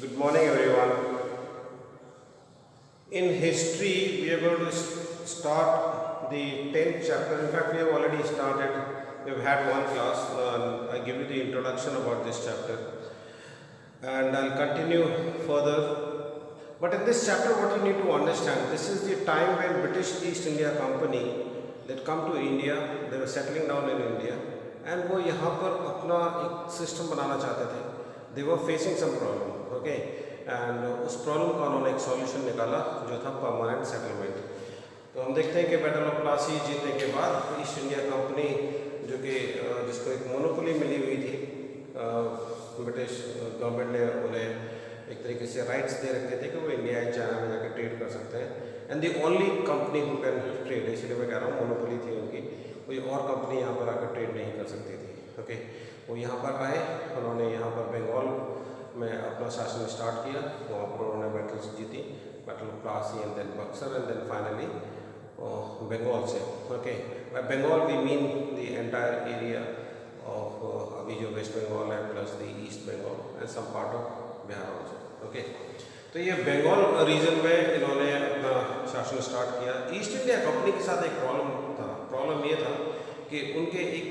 Good morning, everyone. In history, we are going to start the 10th chapter. In fact, we have already started. We've had one class. I give you the introduction about this chapter, and I'll continue further. But in this chapter, what you need to understand, this is the time when British East India Company that come to India. They were settling down in India, and वो यहाँ पर अपना एक system बनाना चाहते थे. They were facing some problem. Okay. And उस problem का उन्होंने एक सॉल्यूशन निकाला जो था परमानेंट सेटलमेंट. तो हम देखते हैं कि बैटल ऑफ प्लासी जीतने के बाद ईस्ट इंडिया कंपनी जो कि जिसको एक मोनोपोली मिली हुई थी, ब्रिटिश गवर्नमेंट ने उन्हें एक तरीके से राइट्स दे रखे थे कि वो इंडिया एंड चाइना में जाकर ट्रेड कर सकते हैं. And the only company who can trade, इसलिए मैं कह रहा हूँ मोनोपोली थी उनकी, कोई और कंपनी यहाँ पर आकर ट्रेड नहीं कर सकती थी. ओके, वो यहाँ पर आए, उन्होंने यहाँ पर बंगाल में अपना शासन स्टार्ट किया. वहाँ पर उन्होंने बैटल्स जीती, battle of Plassey and then Buxar and then finally Bengal से. Okay, by Bengal we mean the entire area of अभी जो वेस्ट बंगाल है plus the east Bengal and some part of Bihar also. Okay, तो ये बंगाल रीजन में इन्होंने अपना शासन स्टार्ट किया. ईस्ट इंडिया कंपनी के साथ एक प्रॉब्लम था. प्रॉब्लम ये था कि उनके एक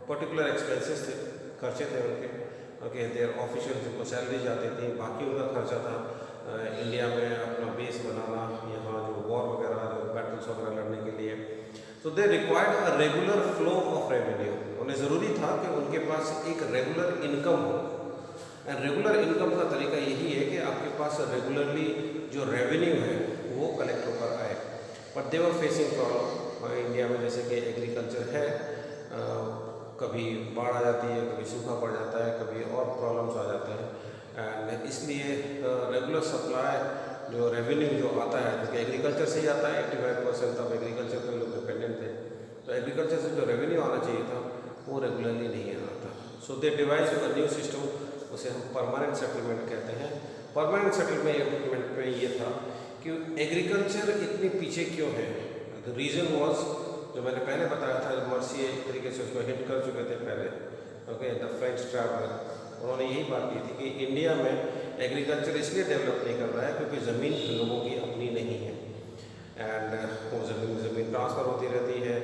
पर्टिकुलर एक्सपेंसेस थे, खर्चे थे उनके. ओके, देयर ऑफिशियल जिनको सैलरी जाती थी, बाकी उनका खर्चा था इंडिया में अपना बेस बनाना, यहाँ जो वॉर वगैरह जो बैटल्स वगैरह लड़ने के लिए. So they required a regular flow of revenue. उन्हें ज़रूरी था कि उनके पास एक रेगुलर इनकम हो. एंड रेगुलर इनकम का तरीका यही है कि आपके पास रेगुलरली जो रेवेन्यू है वो कलेक्ट होकर आए. But they were facing problem India में, जैसे कि एग्रीकल्चर है, कभी बाढ़ आ जाती है, कभी सूखा पड़ जाता है, कभी और प्रॉब्लम्स आ जाते हैं. एंड इसलिए रेगुलर सप्लाई जो रेवेन्यू जो आता है, जैसे एग्रीकल्चर से ही आता है 85%, तब एग्रीकल्चर पर लोग डिपेंडेंट थे, तो एग्रीकल्चर से जो रेवेन्यू आना चाहिए था वो रेगुलरली नहीं आ रहा था. सो दे डिवाइस अ न्यू सिस्टम, उसे हम परमानेंट सेटलमेंट कहते हैं. परमानेंट सेटलमेंट में ये था कि एग्रीकल्चर इतनी पीछे क्यों है. द रीज़न वॉज, जो मैंने पहले बताया था, मर्सी एक तरीके से उसको हिट कर चुके थे पहले. ओके, द फ्रेंच ट्रैवलर, उन्होंने यही बात की थी कि इंडिया में एग्रीकल्चर इसलिए डेवलप नहीं कर रहा है क्योंकि ज़मीन लोगों की अपनी नहीं है. एंड वो ज़मीन ट्रांसफ़र होती रहती है,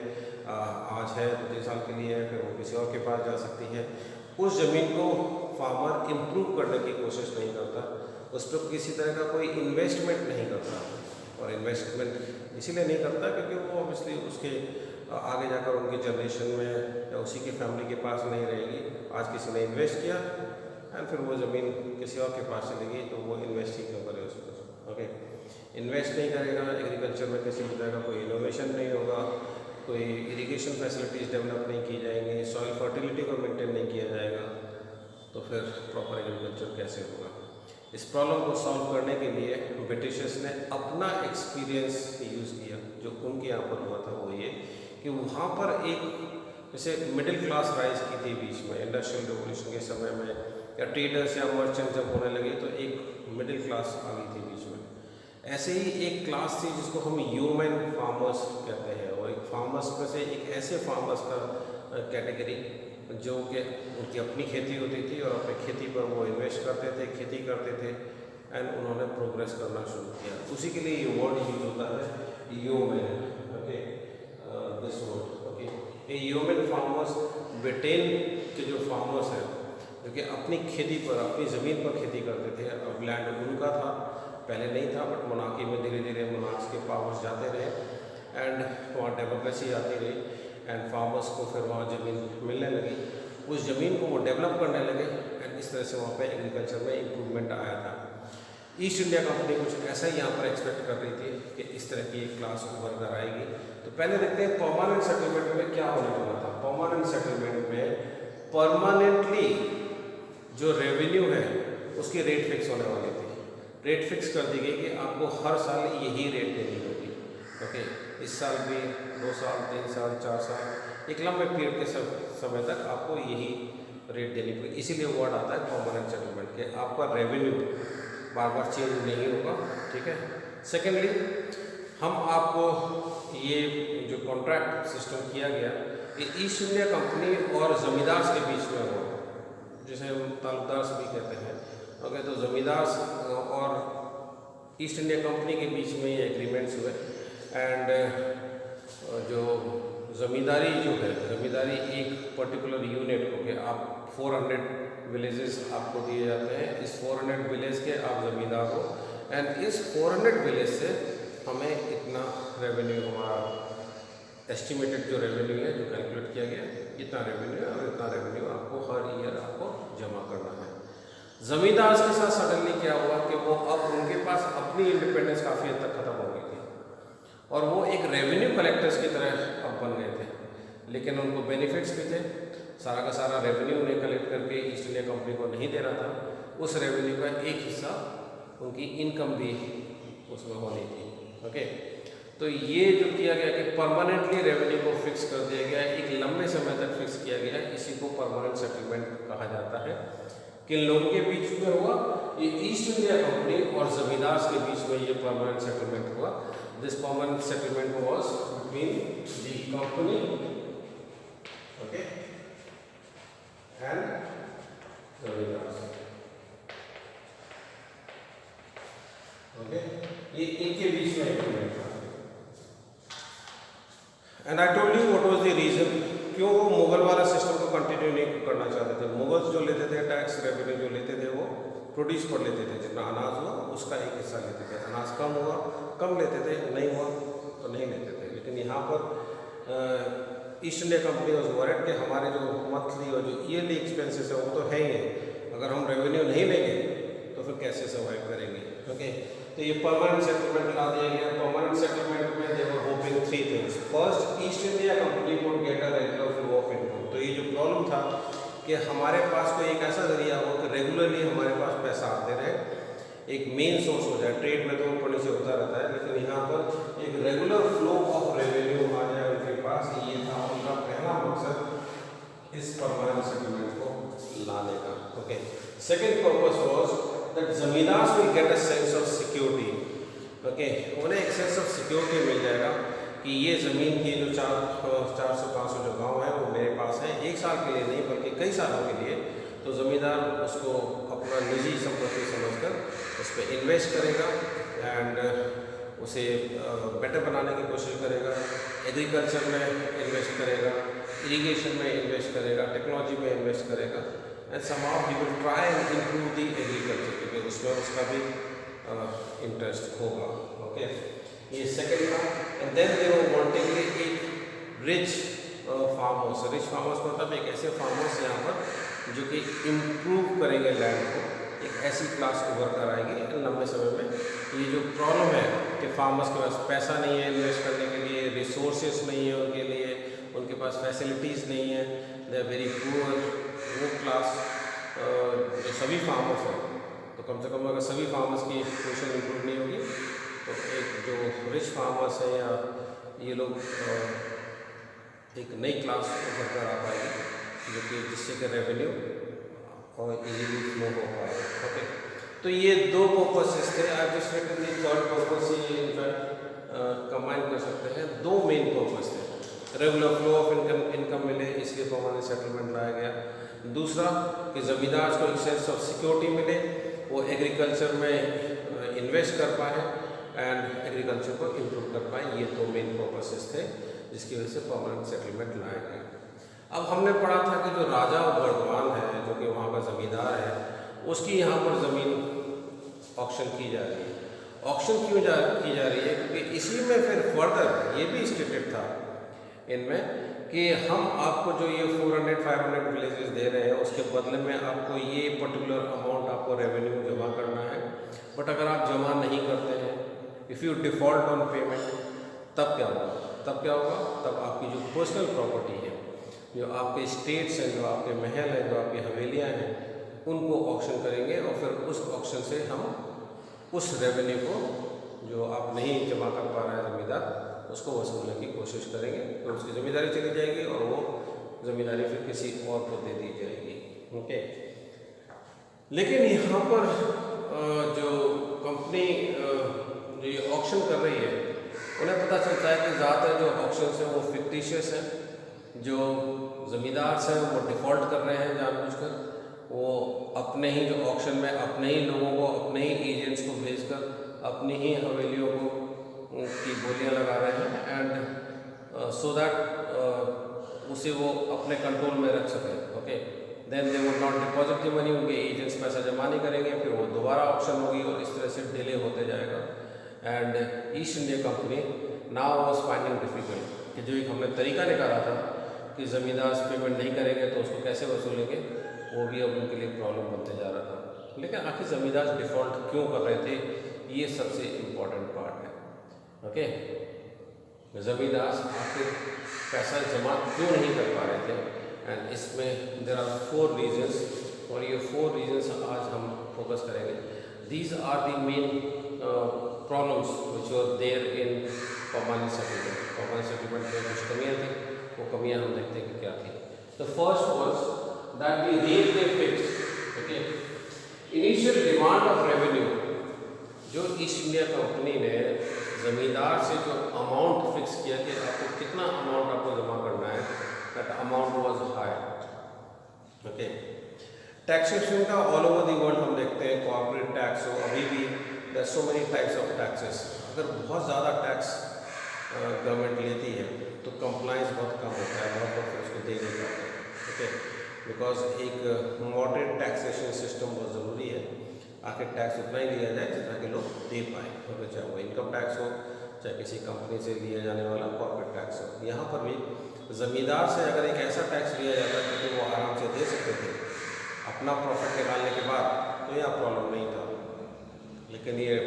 आज है 2-3 साल के लिए है, फिर वो किसी और के पास जा सकती है. उस ज़मीन को फार्मर इम्प्रूव करने की कोशिश नहीं करता, उस पर किसी तरह का कोई इन्वेस्टमेंट नहीं करता. और इन्वेस्टमेंट इसीलिए नहीं करता क्योंकि वो ऑब्वियसली उसके आगे जाकर उनकी जनरेशन में या उसी की फैमिली के पास नहीं रहेगी. आज किसी ने इन्वेस्ट किया एंड फिर वो ज़मीन किसी और के पास चलेगी, तो वो इन्वेस्ट ही क्यों करे उस पर. ओके, इन्वेस्ट नहीं करेगा एग्रीकल्चर में, किसी भी तरह का कोई इनोवेशन नहीं होगा, कोई इरिगेशन फैसिलिटीज़ डेवलप नहीं की जाएंगी, सॉइल फर्टिलिटी को मेंटेन नहीं किया जाएगा, तो फिर प्रॉपर एग्रीकल्चर कैसे होगा. इस प्रॉब्लम को सॉल्व करने के लिए ब्रिटिशर्स ने अपना एक्सपीरियंस यूज़ किया. जो उनके यहाँ पर हुआ था वो ये कि वहाँ पर एक जैसे मिडिल क्लास राइज की थी बीच में, इंडस्ट्रियल रिवोल्यूशन के समय में, या ट्रेडर्स या मर्चेंट जब होने लगे तो एक मिडिल क्लास आ गई थी बीच में. ऐसे ही एक क्लास थी जिसको हम ह्यूमन फार्मर्स कहते हैं, और एक फार्मर्स में से एक ऐसे फार्मर्स का कैटेगरी जो कि उनकी अपनी खेती होती थी और अपनी खेती पर वो इन्वेस्ट करते थे, खेती करते थे, एंड उन्होंने प्रोग्रेस करना शुरू किया. उसी के लिए ये वर्ड यूज होता है human. Okay, this word. Okay, ये ह्यूमन फार्मर्स, ब्रिटेन के जो फार्मर्स हैं जो कि अपनी खेती पर, अपनी ज़मीन पर खेती करते थे. अब लैंड उनका था, पहले नहीं था, बट मोनार्की में धीरे धीरे मोनार्क्स के पावर्स जाते रहे एंड वहाँ डेमोक्रेसी आती रही एंड फार्मर्स को फिर वहाँ ज़मीन मिलने लगी. उस ज़मीन को वो डेवलप करने लगे एंड इस तरह से वहाँ पे एग्रीकल्चर में इम्प्रूवमेंट आया था. ईस्ट इंडिया कंपनी कुछ ऐसा ही यहाँ पर एक्सपेक्ट कर रही थी कि इस तरह की एक क्लास उभर कर आएगी. तो पहले देखते हैं परमानेंट सेटलमेंट में क्या होने वाला था. परमानेंट सेटलमेंट में परमानेंटली जो रेवेन्यू है उसकी रेट फिक्स होने वाली थी. रेट फिक्स कर दी गई कि आपको हर साल यही रेट देनी होगी. ओके, इस साल भी 2 साल 3 साल 4 साल, एक लंबे पीरियड के समय तक आपको यही रेट देनी पड़ेगी. इसीलिए वर्ड आता है परमानेंट सेटलमेंट के आपका रेवेन्यू बार बार चेंज नहीं होगा. ठीक है. सेकेंडली, हम आपको ये जो कॉन्ट्रैक्ट सिस्टम किया गया ये ईस्ट इंडिया कंपनी और ज़मींदार के बीच में हो, जिसे हम तालुकदार भी कहते हैं, ओके, तो ज़मींदार और ईस्ट इंडिया कंपनी के बीच में ये एग्रीमेंट्स हुए एंड जो ज़मींदारी जो है, ज़मींदारी एक पर्टिकुलर यूनिट को के आप 400 विलेजेस आपको दिए जाते हैं, इस 400 विलेज के आप ज़मींदार हो एंड इस 400 विलेज से हमें इतना रेवेन्यू, हमारा एस्टिमेटेड जो रेवेन्यू है जो कैलकुलेट किया गया, इतना रेवेन्यू है और इतना रेवेन्यू आपको हर ईयर आपको जमा करना है। ज़मींदार के साथ सडनली क्या हुआ कि वो अब उनके पास अपनी इंडिपेंडेंस काफ़ी हद तक ख़त्म हो गई थी और वो एक रेवेन्यू कलेक्टर्स की तरह अब बन गए थे, लेकिन उनको बेनिफिट्स भी थे। सारा का सारा रेवेन्यू उन्हें कलेक्ट करके ईस्ट इंडिया कंपनी को नहीं दे रहा था, उस रेवेन्यू का एक हिस्सा उनकी इनकम भी उसमें होनी थी। ओके, तो ये जो किया गया कि परमानेंटली रेवेन्यू को फिक्स कर दिया गया, एक लंबे समय तक फिक्स किया गया, इसी को परमानेंट सेटलमेंट कहा जाता है। किन लोगों के बीच में हुआ? ये ईस्ट इंडिया कंपनी और ज़मींदार के बीच में ये परमानेंट सेटलमेंट हुआ। This permanent settlement was between the company, okay, and ज़मींदार। ओके, ये इनके बीच में एग्रीमेंट था। And I told you what was the reason, क्यों वो मुगल वाला सिस्टम को कंटिन्यू नहीं करना चाहते थे। मुगल्स जो लेते थे टैक्स रेवेन्यू जो लेते थे वो प्रोड्यूस पर लेते थे, जितना अनाज हुआ उसका एक हिस्सा लेते थे, अनाज कम हुआ कम लेते थे, नहीं हुआ तो नहीं लेते थे। लेकिन यहाँ पर east India company was worried कि हमारे जो मंथली और जो ईयरली एक्सपेंसेस है वो तो है ही है, अगर हम रेवेन्यू नहीं लेंगे तो फिर कैसे सर्वाइव करेंगे। ओके, तो ये परमानेंट सेटलमेंट ला दिया गया। परमानेंट सेटलमेंट में they were hoping 3 things. First, east India company would get a regular flow of income. तो ये जो प्रॉब्लम था कि हमारे पास कोई एक ऐसा जरिया हो कि रेगुलरली हमारे पास पैसा आते रहे, एक मेन सोर्स हो जाए। ट्रेड में तो ऊपर नीचे होता रहता है, लेकिन यहाँ पर एक रेगुलर फ्लो ऑफ रेवेन्यू आ जाए उनके पास, ये था उनका पहला मकसद इस परमानेंट सेटलमेंट को लाने का। Okay, second purpose was that ज़मींदार will get a sense of security। Okay, उन्हें एक सेंस ऑफ सिक्योरिटी मिल जाएगा कि ये ज़मीन की जो 400-500 जो गाँव है वो मेरे पास है, एक साल के लिए नहीं बल्कि कई सालों के लिए। तो ज़मींदार उसको अपना निजी संपत्ति समझकर उस पर इन्वेस्ट करेगा एंड उसे बेटर बनाने की कोशिश करेगा। एग्रीकल्चर में इन्वेस्ट करेगा, इरिगेशन में इन्वेस्ट करेगा, टेक्नोलॉजी में इन्वेस्ट करेगा and somehow he will try and improve the agriculture, क्योंकि उसमें उसका भी इंटरेस्ट होगा। ओके, ये सेकेंड था। And then they were wanting एक rich farm house. Rich farm house मतलब एक ऐसे फार्म हाउस यहाँ पर जो कि इम्प्रूव करेंगे लैंड को, एक ऐसी क्लास उभर कर आएगी लंबे समय में। ये जो प्रॉब्लम है कि फार्मर्स के पास पैसा नहीं है इन्वेस्ट करने के लिए, रिसोर्सेज नहीं है उनके लिए, उनके पास फैसिलिटीज़ नहीं है, दे आर वेरी पुअर। वो क्लास जो सभी फार्मर्स हैं, तो कम से कम अगर सभी फार्मर्स की पोजीशन इम्प्रूव नहीं होगी तो एक जो रिच फार्मर्स हैं या ये लोग एक नई क्लास उभर कर आ पाएगी, जो कि जिससे कि रेवेन्यू और इजीली फ्लो हो पाएगा। ओके, तो ये दो पर्पसेस थे। आज जिस थर्ड पर्पस ये इनफैक्ट कंबाइन कर सकते हैं। दो मेन पर्पस थे, रेगुलर फ्लो ऑफ इनकम मिले, इसलिए परमानेंट सेटलमेंट लाया गया। दूसरा कि ज़मींदार को एक सेंस ऑफ सिक्योरिटी मिले, वो एग्रीकल्चर में इन्वेस्ट कर पाए एंड एग्रीकल्चर को इम्प्रूव कर पाए। ये दो मेन पर्पसेस थे जिसकी वजह से परमानेंट सेटलमेंट लाया गया। अब हमने पढ़ा था कि जो राजा बर्दवान है, जो कि वहाँ का ज़मींदार है, उसकी यहाँ पर ज़मीन ऑक्शन की जा रही है। ऑक्शन क्यों की जा रही है? क्योंकि इसी में फिर फर्दर ये भी स्टेटेड था इनमें कि हम आपको जो ये 400-500 विलेजेस दे रहे हैं, उसके बदले में आपको ये पर्टिकुलर अमाउंट आपको रेवेन्यू जमा करना है। बट अगर आप जमा नहीं करते हैं, if you default on payment, तब क्या होगा? तब आपकी जो पर्सनल प्रॉपर्टी है, जो आपके स्टेट्स हैं, जो आपके महल हैं, जो आपकी हवेलियाँ हैं, उनको ऑक्शन करेंगे और फिर उस ऑक्शन से हम उस रेवेन्यू को जो आप नहीं जमा कर पा रहे हैं ज़मींदार, उसको वसूलने की कोशिश करेंगे। तो उसकी ज़िम्मेदारी चली जाएगी और वो ज़मींदारी फिर किसी और को दे दी जाएगी। ओके, लेकिन यहाँ पर जो कंपनी जो ये ऑक्शन कर रही है, उन्हें पता चलता है कि ज़्यादातर जो ऑक्शन हैं वो फिक्टिशियस हैं, जो ज़मींदार हैं वो डिफ़ॉल्ट कर रहे हैं जानबूझकर, वो अपने ही जो ऑक्शन में अपने ही लोगों को, अपने ही एजेंट्स को भेजकर अपनी ही हवेलियों को की बोलियां लगा रहे हैं, एंड सो दैट उसे वो अपने कंट्रोल में रख सकें। Okay, then they would not deposit the money, उनके एजेंट्स पैसा जमा नहीं करेंगे, फिर वो दोबारा ऑप्शन होगी और इस तरह से डिले होते जाएगा। And east India company now was finding difficult कि जो एक हमने तरीका निकाला था कि ज़मींदार पेमेंट नहीं करेंगे तो उसको कैसे वसूलेंगे, वो भी अब उनके लिए प्रॉब्लम बनते जा रहा था। लेकिन आखिर ज़मींदार डिफ़ॉल्ट क्यों कर रहे थे, ये सबसे इम्पॉर्टेंट पार्ट है। ओके, ज़मींदार आखिर पैसा जमा क्यों नहीं कर पा रहे थे, एंड इसमें देयर आर 4 रीजंस, और ये 4 रीजंस आज हम फोकस करेंगे। These are the main problems which were there in permanent settlement. Permanent settlement में कुछ कमियाँ थी, वो कमियाँ हम देखते हैं कि क्या थी। The first was that the rate they fixed, okay, initial demand of revenue, जो ईस्ट इंडिया कंपनी ने ज़मींदार से जो अमाउंट फिक्स किया कि आपको कितना अमाउंट आपको जमा करना है, that amount was high. Okay, taxation का ऑल ओवर द वर्ल्ड हम देखते हैं, कॉर्पोरेट टैक्स हो, अभी भी there so many types of taxes. अगर बहुत ज़्यादा टैक्स गवर्नमेंट लेती है तो कंप्लाइंस बहुत कम होता है, बहुत वक्त उसको दे नहीं पाते। ओके, बिकॉज एक मॉडरेट टैक्सेशन सिस्टम बहुत ज़रूरी है। आखिर टैक्स उतना ही लिया जाए जितना कि लोग दे पाएँ, तो चाहे वो इनकम टैक्स हो, चाहे किसी कंपनी से लिया जाने वाला कॉर्पोरेट टैक्स हो। यहाँ पर भी ज़मींदार से अगर एक ऐसा टैक्स लिया जाता क्योंकि वो आराम से दे सकते थे अपना प्रॉफिट निकालने के बाद, तो यहाँ प्रॉब्लम नहीं था। लेकिन ये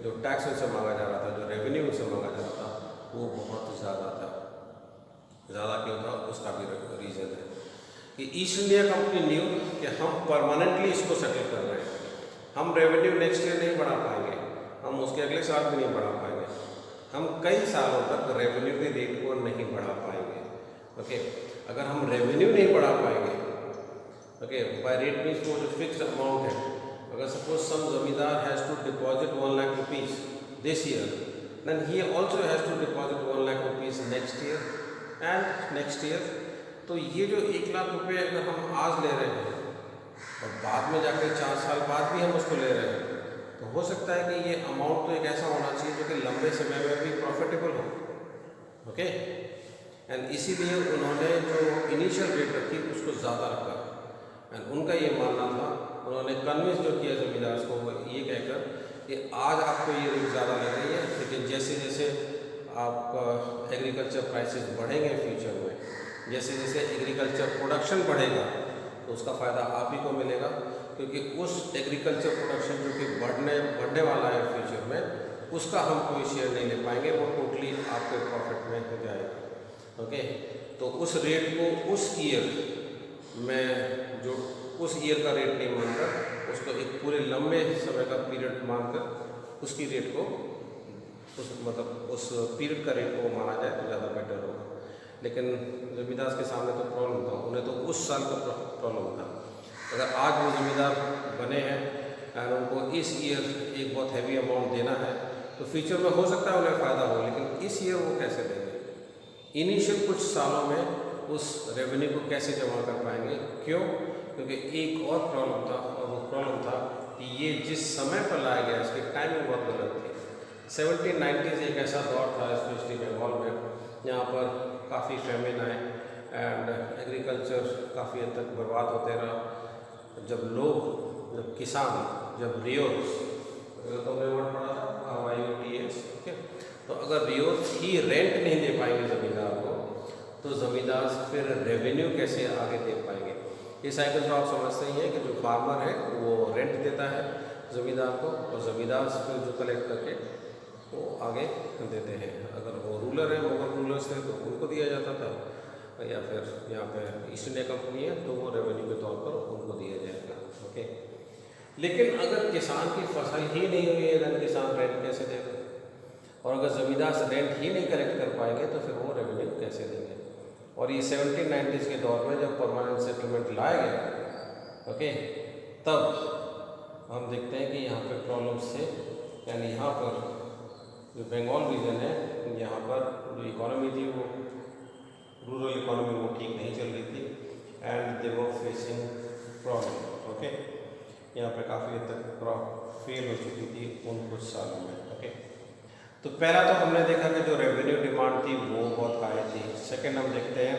जो टैक्स उनसे मांगा जा रहा था, जो रेवेन्यू उनसे मांगा जा रहा था, वो बहुत ज़्यादा था। ज़्यादा क्यों था, उसका भी रीज़न है कि ईस्ट इंडिया कंपनी न्यू कि हम परमानेंटली इसको सेटल कर रहे हैं, हम रेवेन्यू नेक्स्ट ईयर नहीं बढ़ा पाएंगे, हम उसके अगले साल भी नहीं बढ़ा पाएंगे, हम कई सालों तक रेवेन्यू के रेट को नहीं बढ़ा पाएंगे। ओके, अगर हम रेवेन्यू नहीं बढ़ा पाएंगे, ओके, बाय रेट मीन्स वो जो फिक्स्ड अमाउंट है, अगर सपोज सम ज़मींदार has to deposit 1 lakh rupees this year, then he also has to deposit 1 lakh rupees next year and next year. तो ये जो 1 लाख रुपये अगर हम आज ले रहे हैं और बाद में जाकर 4 साल बाद भी हम उसको ले रहे हैं, तो हो सकता है कि ये अमाउंट तो एक ऐसा होना चाहिए जो कि लंबे समय में भी प्रॉफिटेबल हो। ओके, एंड इसीलिए उन्होंने जो इनिशियल रेट रखी उसको ज़्यादा रखा, एंड उनका ये मानना था, उन्होंने कन्विंस जो किया ज़मींदार को वो ये कहकर कि आज आपको ये रेट ज़्यादा लग रही है, लेकिन जैसे जैसे आपका एग्रीकल्चर प्राइसेस बढ़ेंगे फ्यूचर में, जैसे जैसे एग्रीकल्चर प्रोडक्शन बढ़ेगा तो उसका फ़ायदा आप ही को मिलेगा, क्योंकि उस एग्रीकल्चर प्रोडक्शन जो कि बढ़ने वाला है फ्यूचर में, उसका हम कोई शेयर नहीं ले पाएंगे, वो टोटली आपके प्रॉफिट में हो जाएगा। ओके, तो उस रेट को उस ईयर में जो उस ईयर का रेट नहीं मानकर उसको एक पूरे लंबे समय का पीरियड मानकर उसकी रेट को उस पीरियड का रेट को माना जाए तो ज़्यादा बेटर होगा। लेकिन ज़मींदार के सामने तो प्रॉब्लम था, उन्हें तो उस साल का प्रॉब्लम था। अगर आज वो ज़मींदार बने हैं और उनको इस ईयर एक बहुत हैवी अमाउंट देना है तो फ्यूचर में हो सकता है उन्हें फ़ायदा हो, लेकिन इस ईयर वो कैसे देंगे, इनिशियल कुछ सालों में उस रेवेन्यू को कैसे जमा कर पाएंगे। क्यों? क्योंकि एक और प्रॉब्लम था, और वो प्रॉब्लम था कि ये जिस समय पर लाया गया इसकी टाइमिंग बहुत गलत थी। 1790s एक ऐसा दौर था स्पेशली बंगाल में जहाँ पर काफ़ी फेमिन आए एंड एग्रीकल्चर काफ़ी हद तक बर्बाद होते रहा। जब किसान, जब रियोर्स, तो हमने वर्ड पढ़ा था RIOTS, ओके, तो अगर रियोर्स ही रेंट नहीं दे पाएंगे ज़मींदार को तो ज़मींदार फिर रेवेन्यू कैसे आगे दे पाएंगे। ये साइकिल तो आप समझते ही हैं कि जो फार्मर है वो रेंट देता है ज़मींदार को, और ज़मींदार फिर जो कलेक्ट करके वो आगे देते हैं। अगर वो रूलर है, मुगल रूलर्स थे तो उनको दिया जाता था, या फिर यहाँ पे ईस्ट इंडिया कंपनी है तो वो रेवेन्यू के तौर पर उनको दिया जाएगा। ओके, लेकिन अगर किसान की फसल ही नहीं हुई है तो किसान रेंट कैसे देगा, और अगर ज़मींदार से रेंट ही नहीं कलेक्ट कर पाएंगे तो फिर वो रेवेन्यू कैसे देंगे। और ये 1790s के दौर में जब परमानेंट सेटलमेंट लाया गया, ओके, तब हम देखते हैं कि यहाँ पे प्रॉब्लम्स थे। यानी यहाँ पर जो बंगाल रीजन है, यहाँ पर जो इकोनॉमी थी वो रूरल इकोनॉमी वो ठीक नहीं चल रही थी, and they were facing problem. Okay, यहाँ पे काफ़ी हद तक क्रॉप फेल हो चुकी थी उन कुछ सालों में। ओके, तो पहला तो हमने देखा कि जो रेवेन्यू डिमांड थी वो बहुत हाई थी। सेकंड हम देखते हैं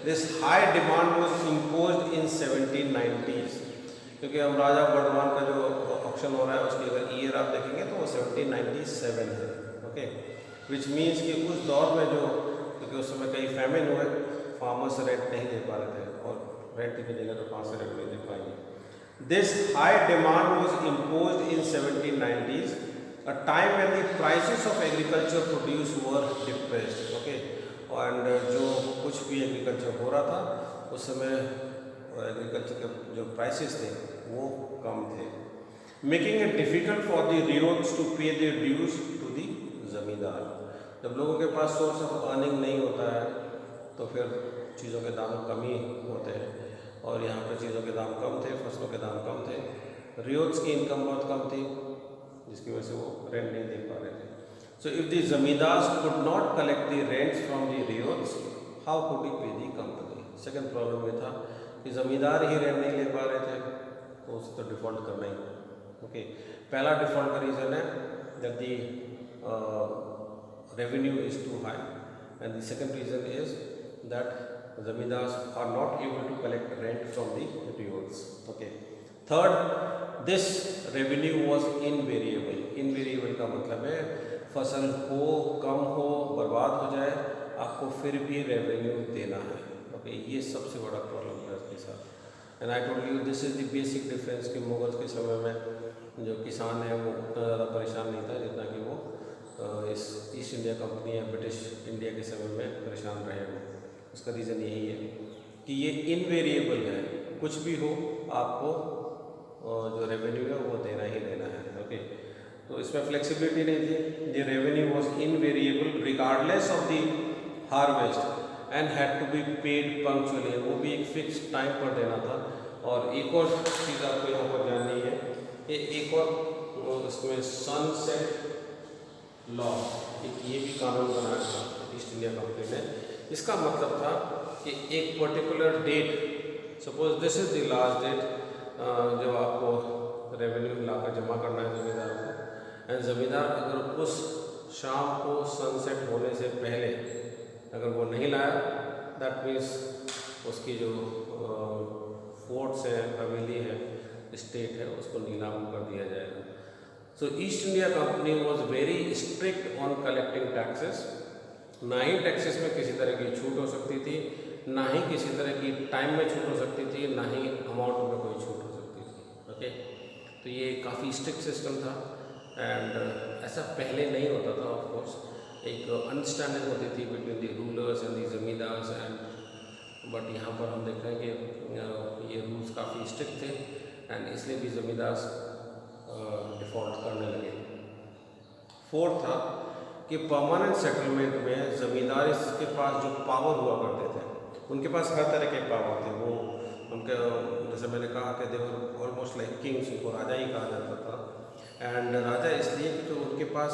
this high demand was imposed in 1790s, क्योंकि हम राजा बर्धमान का जो ऑक्शन हो रहा है उसकी अगर ईयर आप देखेंगे तो वो 1797 है। ओके, विच मीन्स कि उस दौर में जो, क्योंकि उस समय कई फैमिन हुए, फार्मर्स रेंट नहीं दे पा रहे थे, और रेंट की जगह तो कहाँ से रेवेन्यू दे पाएंगे। This high demand was imposed in 1790s, a time when the prices of agriculture produce were depressed. Okay, and जो कुछ भी एग्रीकल्चर हो रहा था उस समय एग्रीकल्चर के जो प्राइसेस थे वो कम थे, making it difficult for the ryots to pay their dues to the zamindar. जब लोगों के पास सोर्स ऑफ अर्निंग नहीं होता है तो फिर चीज़ों के दाम कम ही होते हैं, और यहाँ पर चीज़ों के दाम कम थे, फसलों के दाम कम थे, रियोट्स की इनकम बहुत कम थी, जिसकी वजह से वो रेंट नहीं दे पा रहे थे। So if the zamindars could not collect the rents from the ryots, how could he pay the company. Second problem ये था कि ज़मींदार ही रेंट नहीं ले पा रहे थे, तो उसे तो डिफ़ॉल्ट करना ही था। ओके, पहला डिफ़ॉल्ट का रीज़न है that the revenue is too high, and the second reason is that zamindars are not able to collect rent from the ryots. Okay, third, this revenue was invariable. Invariable का मतलब है फसल हो, कम हो, बर्बाद हो जाए, आपको फिर भी रेवेन्यू देना है। ओके, ये सबसे बड़ा प्रॉब्लम है इसके साथ। And I told you this is the basic difference कि मुगल्स के समय में जो किसान है वो उतना ज़्यादा परेशान नहीं था जितना कि वो इस ईस्ट इंडिया कंपनी या ब्रिटिश इंडिया के समय में परेशान रहे हो। उसका रीज़न यही है कि ये इनवेरिएबल है, कुछ भी हो आपको जो रेवेन्यू है वो देना ही देना है। ओके, तो इसमें फ्लेक्सिबिलिटी नहीं थी। The revenue was invariable regardless of the harvest and had to be paid punctually, वो भी एक फिक्स टाइम पर देना था। और एक और चीज़ आपको यहाँ पर जाननी है कि एक और इसमें सनसेट लॉ, एक ये भी कानून बनाया था ईस्ट इंडिया कंपनी ने। इसका मतलब था कि एक particular date, suppose this is the last date जब आपको रेवेन्यू लाकर जमा करना है ज़मींदार को, एंड ज़मींदार अगर उस शाम को सनसेट होने से पहले अगर वो नहीं लाया, दैट मीन्स उसकी जो फोर्ट्स हैं, हवेली है, स्टेट है, उसको नीलाम कर दिया जाएगा। So east India company was very strict on collecting taxes. ना ही टैक्सेस में किसी तरह की छूट हो सकती थी, ना ही किसी तरह की टाइम में छूट हो सकती थी, ना ही अमाउंट में कोई छूट हो सकती थी। ओके, तो ये काफ़ी स्ट्रिक्ट सिस्टम था, एंड ऐसा पहले नहीं होता था। ऑफ कोर्स एक अंडरस्टैंडिंग होती थी between the rulers and the zamindars, and but यहाँ पर हम देख रहे हैं कि ये रूल्स काफ़ी स्ट्रिक्ट थे, एंड इसलिए भी जमींदार्स डिफ़ॉल्ट करने लगे। फोर्थ था कि परमानेंट सेटलमेंट में ज़मींदार के पास जो पावर हुआ करते थे, उनके पास हर तरह के पावर थे। वो उनके, जैसे मैंने कहा कि देवर ऑलमोस्ट लाइक किंग्स, उनको राजा ही कहा जाता था। एंड राजा इसलिए कि तो उनके पास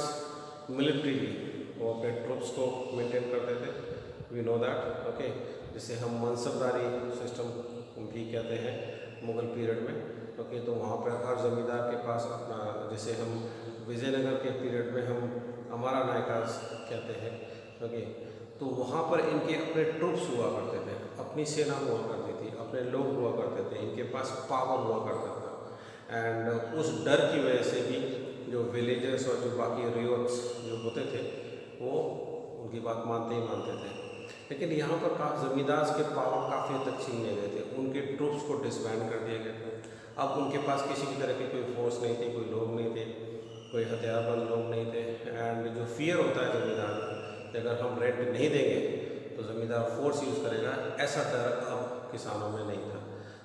मिलिट्री, वो अपने ट्रुप्स को मेंटेन करते थे, वी नो दैट। ओके, जिसे हम मनसबदारी सिस्टम भी कहते हैं मुग़ल पीरियड में। ओके, तो वहाँ पर हर ज़मींदार के पास अपना, जैसे हम विजयनगर के पीरियड में हम अमारा नायकास कहते हैं। ओके, तो वहाँ पर इनके अपने ट्रुप्स हुआ करते थे, अपनी सेना हुआ करती थी, अपने लोग हुआ करते थे, इनके पास पावर हुआ करता था। एंड उस डर की वजह से भी जो विलेजर्स और जो बाकी रियोट्स जो होते थे वो उनकी बात मानते ही मानते थे। लेकिन यहाँ पर ज़मींदार के पावर काफ़ी हद तक छीन लिए गए थे, उनके ट्रुप्स को डिसबैंड कर दिया गया था। अब उनके पास किसी भी तरह की कोई फोर्स नहीं थी, कोई लोग नहीं थे, कोई हथियारबंद लोग नहीं थे। एंड जो फियर होता है ज़मींदार कि अगर हम रेंट नहीं देंगे तो ज़मींदार फोर्स यूज़ करेगा, ऐसा डर अब किसानों में नहीं था।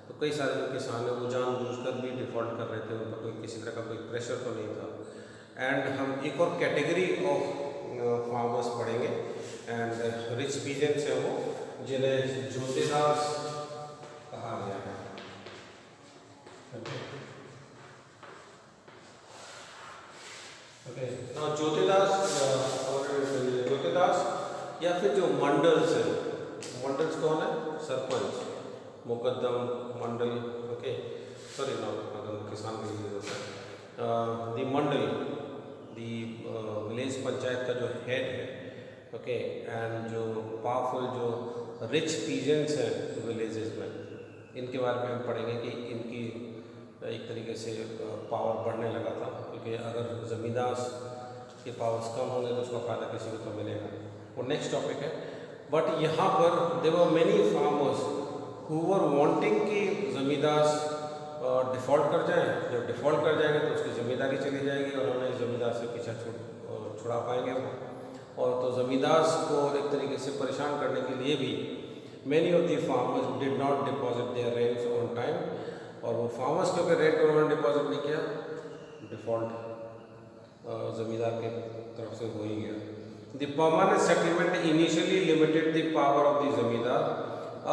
तो कई सारे जो किसान हैं वो जानबूझकर भी डिफ़ॉल्ट कर रहे थे, उन पर कोई किसी तरह का कोई प्रेशर तो नहीं था। एंड हम एक और कैटेगरी ऑफ फार्मर्स पढ़ेंगे, एंड रिच पीजेंट्स हैं वो, जिन्हें जोतेदार कहा गया है। ओके, नाउ जोतेदास या फिर जो मंडल्स हैं, मंडल्स कौन है? सरपंच। मुकद्दम मंडल, ओके, सॉरी नॉट किसान के लिए होता है, the Mandal, the village panchayat का जो हेड है, ओके, एंड जो पावरफुल जो रिच पीजेंट्स हैं विलेजेस में, इनके बारे में हम पढ़ेंगे कि इनकी एक तरीके से पावर बढ़ने लगा था, क्योंकि अगर ज़मींदार के पावर्स कम होंगे तो उसका फ़ायदा किसी को तो मिलेगा। वो नेक्स्ट टॉपिक है। बट यहाँ पर there were many farmers who were wanting कि ज़मींदार डिफ़ॉल्ट कर जाएं। जब डिफ़ॉल्ट कर जाएंगे तो उसकी ज़मींदारी चली जाएगी और हमें ज़मींदार से पीछा छुड़ा पाएंगे वो। और तो ज़मींदार को एक तरीके से परेशान करने के लिए भी many of the farmers did not deposit their rents on time, और वो फार्मर्स क्योंकि रेंट उन्होंने डिपॉजिट नहीं किया, डिफ़ॉल्ट ज़मींदार के तरफ से हो ही गया। The permanent settlement initially limited the power of the ज़मींदार,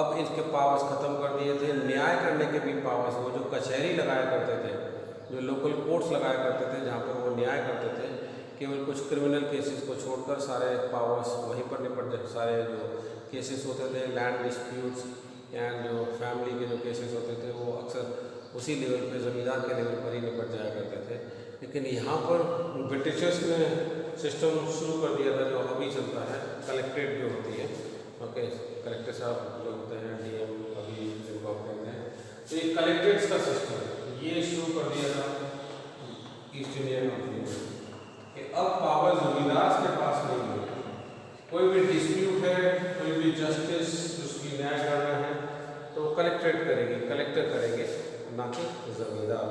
अब इसके पावर्स ख़त्म कर दिए थे। न्याय करने के भी पावर्स, वो जो कचहरी लगाया करते थे, जो लोकल कोर्ट्स लगाया करते थे जहाँ पर वो न्याय करते थे, केवल कुछ क्रिमिनल केसेस को छोड़कर सारे पावर्स वहीं पर निपट जाते। सारे जो केसेस होते थे लैंड डिस्प्यूट्स एंड जो फैमिली के जो केसेस होते थे वो अक्सर उसी लेवल पे ज़मींदार के लेवल पर ही निपट जाया करते थे। लेकिन यहाँ पर ब्रिटिशर्स ने सिस्टम शुरू कर दिया था जो अभी चलता है, कलेक्ट्रेट जो होती है, ओके, कलेक्टर साहब जो होते हैं डीएम अभी जिनको आप कहते हैं, तो ये कलेक्ट्रेट्स का सिस्टम ये शुरू कर दिया था ईस्ट इंडिया कंपनी में कि अब पावर ज़मींदार के पास नहीं है। कोई भी डिस्प्यूट है, कोई भी जस्टिस उसकी न्याय करना है तो कलेक्ट्रेट करेगी, कलेक्टर करेंगे, ना कि ज़मींदार।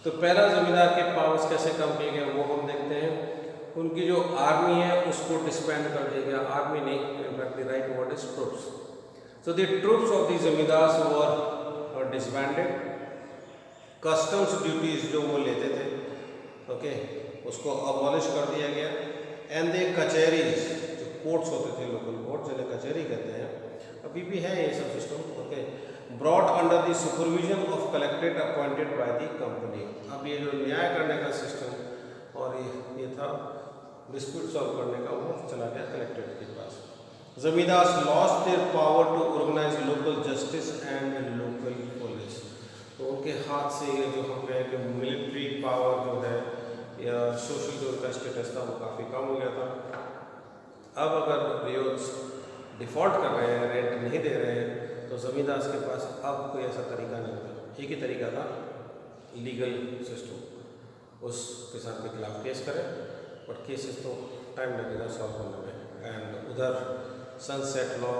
तो पहला ज़मींदार के पावर्स कैसे कम किए गए वो हम देखते हैं। उनकी जो आर्मी है उसको डिस्बैंड कर दिया गया। आर्मी नहीं, in fact the right word is troops. So the troops of the zamindars were disbanded. Customs duties जो वो लेते थे, ओके, उसको अबॉलिश कर दिया गया। एंड द कचहरीज, जो कोर्ट्स होते थे, लोकल कोर्ट जिन्हें कचहरी कहते हैं, अभी भी है ये सब system, okay, broad under the supervision of collected appointed by the company. अब ये जो न्याय करने का सिस्टम और ये था डिस्प्यूट सॉल्व करने का, वो चला गया कलेक्टेड के पास। ज़मींदार lost their power to organise local justice and local police. तो उनके हाथ से ये जो हम कहें कि मिलिट्री पावर जो है या सोशल जो उनका स्टेटस था वो काफ़ी कम हो गया था। अब अगर रियोट्स डिफ़ॉल्ट कर रहे हैं, रेंट नहीं दे रहे हैं, तो ज़मींदार के पास अब कोई ऐसा तरीका नहीं था। एक ही तरीका था, लीगल सिस्टम, उस किसान के खिलाफ केस करें, बट केसेस तो टाइम लगेगा सॉल्व करने में। एंड उधर सनसेट लॉ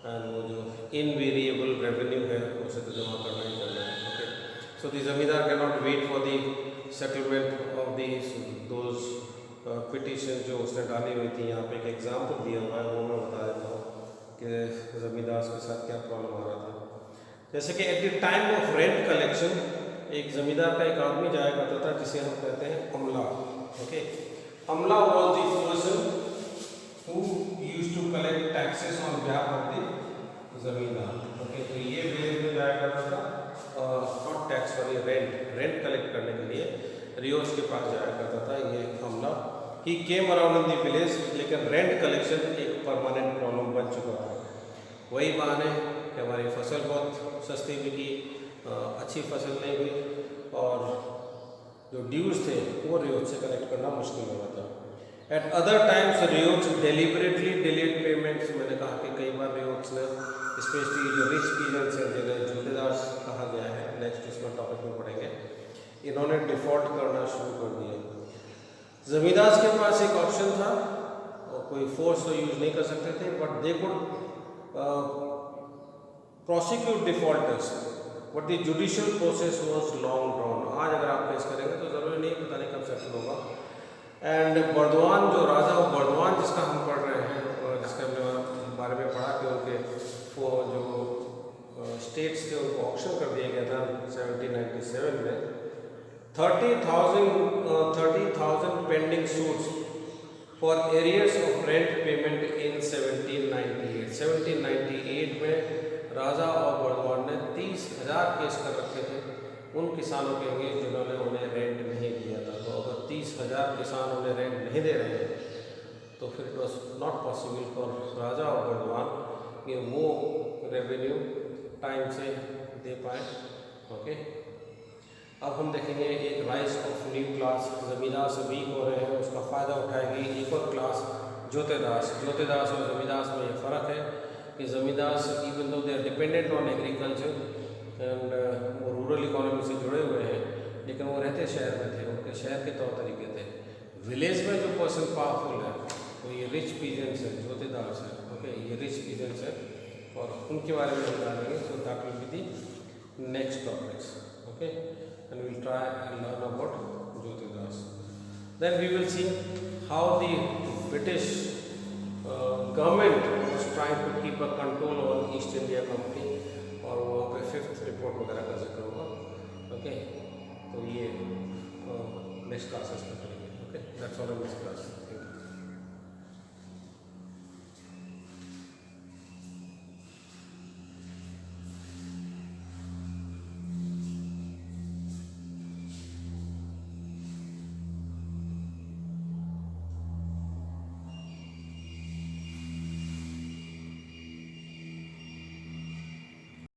एंड वो जो इनवेरिएबल रेवेन्यू है उसे तो जमा करना ही करना है, okay. So the zamindar can not wait for the settlement of those petition जो उसने डाली हुई थी। यहाँ पे एक एग्जाम्पल दिया हुआ है, वो मैं बता देता हूँ कि ज़मींदार के साथ क्या प्रॉब्लम आ रहा था। जैसे कि at the time of rent collection, एक ज़मींदार का एक आदमी जाया करता था जिसे हम कहते हैं amla, okay. Amla was the person who used to collect taxes on behalf of the zamindar, okay. तो ये विलेज में जाया करता था, not tax for rent collect करने के लिए रियोस के पास जाया करता था ये अमला। He came around in the village, लेकिन रेंट कलेक्शन एक परमानेंट प्रॉब्लम बन चुका था। वही बहाने कि हमारी फसल बहुत सस्ती बिकी, अच्छी फसल नहीं हुई, और जो ड्यूज थे वो रियोज से कलेक्ट करना मुश्किल हो रहा था। At other times ryots deliberately delayed payments. मैंने कहा कि कई बार रियोज ने, स्पेशली जो रिच पीजेंट्स हैं जिन्हें झूठेदार कहा गया है, नेक्स्ट इसमें टॉपिक में पढ़ेंगे, इन्होंने डिफ़ॉल्ट करना शुरू कर दिया। ज़मींदार के पास एक ऑप्शन था, और कोई फोर्स तो यूज़ नहीं कर सकते थे, but they could prosecute defaulters, but the judicial process was long drawn. आज अगर आप केस करेंगे तो ज़रूरी नहीं, पता नहीं कब सेटल होगा। एंड बर्दवान जो राजा बर्दवान जिसका हम पढ़ रहे हैं, जिसके हमने बारे में पढ़ा कि उनके वो जो स्टेट्स थे उनको ऑक्शन कर दिया गया था 1797 में। 30,000 pending suits for arrears of rent payment in 1798। 1798 में राजा और बर्दवान ने 30,000 केस कर रखे थे उन किसानों के लिए जिन्होंने उन्हें रेंट नहीं दिया था। तो अगर 30,000 किसान उन्हें रेंट नहीं दे रहे हैं तो फिर it was not possible for raja और बर्दवान कि वो रेवेन्यू टाइम से दे पाए। ओके, अब हम देखेंगे एक rise of new class. Zamindars weak हो रहे हैं, उसका फ़ायदा उठाएगी एक और क्लास जोतेदास। जोतेदास और जमींदास में ये फ़र्क है कि zamindars even though they are dependent on agriculture and वो रूरल इकोनॉमी से जुड़े हुए हैं, लेकिन वो रहते शहर में थे, उनके शहर के तौर तरीके थे। विलेज में जो पर्सन पावरफुल है वो ये रिच पीजेंट्स है, जोतेदास है। ओके, ये रिच पीजेंट्स है और उनके बारे में हम जानेंगे। So that will be the next topics. Okay, and we'll try and learn about Jyotidas. Then we will see how the British government was trying to keep a control on East India Company और वहाँ पे 5th report वगैरह का जिक्र होगा। Okay, तो ये next classes में करेंगे। Okay, that's all in this class.